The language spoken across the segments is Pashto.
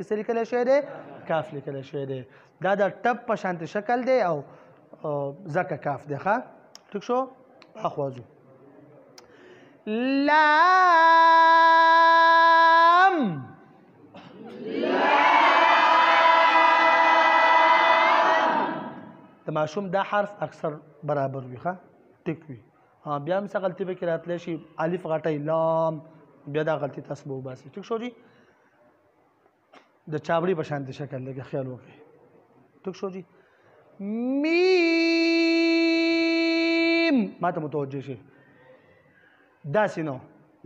څه لیکلی شوی دی کاف لیکلی شوی دی دا د ټپ په شانتې شکل دی او ځکه کاف دی ښه ټیک شو اخوا ځو لام د ماشوم دا حرف اکثر برابر وي ښه ټیک وي بیا هم څه غلطي پکې راتلی شي الف غټی لام بیا دا غلطي تاسو به وباسئ ټیک شو جي د چاوړي په شانتې شکل لږ خیال وکړئ ټیک شو جي میم ما ته متوجه شي داسې نو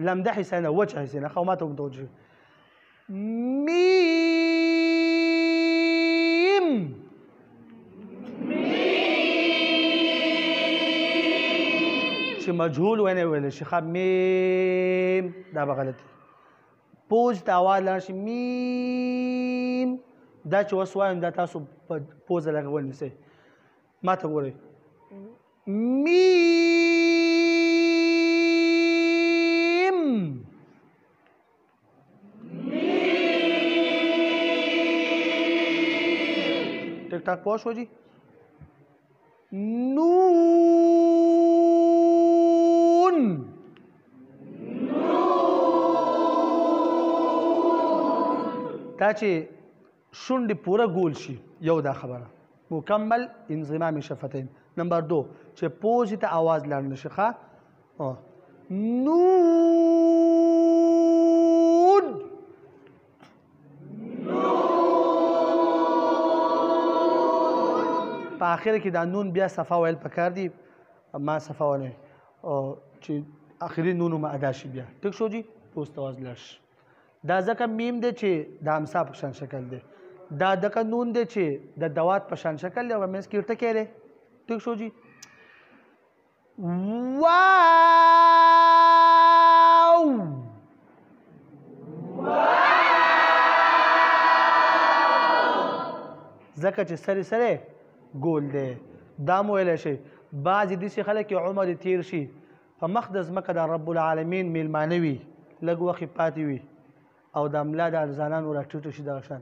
لمده حصه نه وچه حصه نه خو ما ته متوجه شي میم چې مجهول ونه ویلی شي ښه میم دا به غلطي پوز ته اواز لاړ شي میم دا چې اوس وایم دا تاسو په پوزه لږ ونیسئ ما ته ګورئ میم ټیک ټاک پوه شو جي نون دا چې شونډې پوره ګول شي یو دا خبره مکمل انضمام شفتین نمبر 2 چې پوزې ته آواز لاړ نه شي ښه نون په آخر کې دا نون بیا صفا ویل پکار دي ما صفا ونه چې آخري نون هم ادا شي بیا ټیک شو جي پوز ته آواز لاړ شي دا ځکه میم دی چې د امسا په شان شکل دی دا ځکه نون دی چې د دوات په شان شکل دی او منځ کې ورته دی ټیک شو جي واو ځکه چې سری سره ګول دی دا مو ویلی شي بعضې داسې خلک چې عمر یې تیر شي په مخ د ځمکه د رب العالمین میلمانه وي لږ وخت پاتې وي او د ملا د ارزانانو راټیټه شي دغه شان